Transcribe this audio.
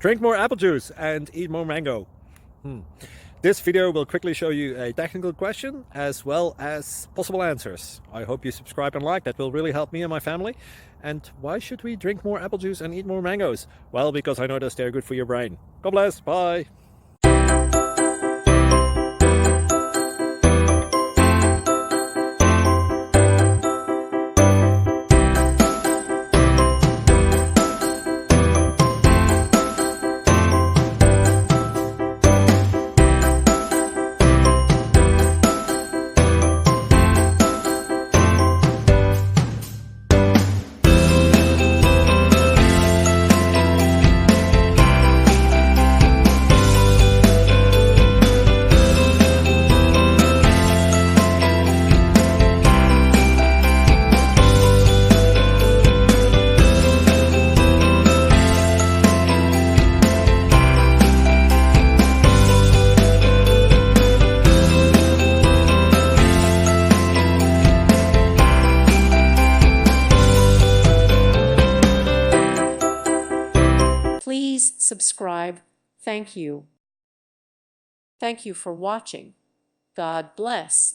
Drink more apple juice and eat more mango. This video will quickly show you a technical question as well as possible answers. I hope you subscribe and like, that will really help me and my family. And why should we drink more apple juice and eat more mangoes? Well, because I noticed they're good for your brain. God bless, bye! Please subscribe. Thank you. Thank you for watching. God bless.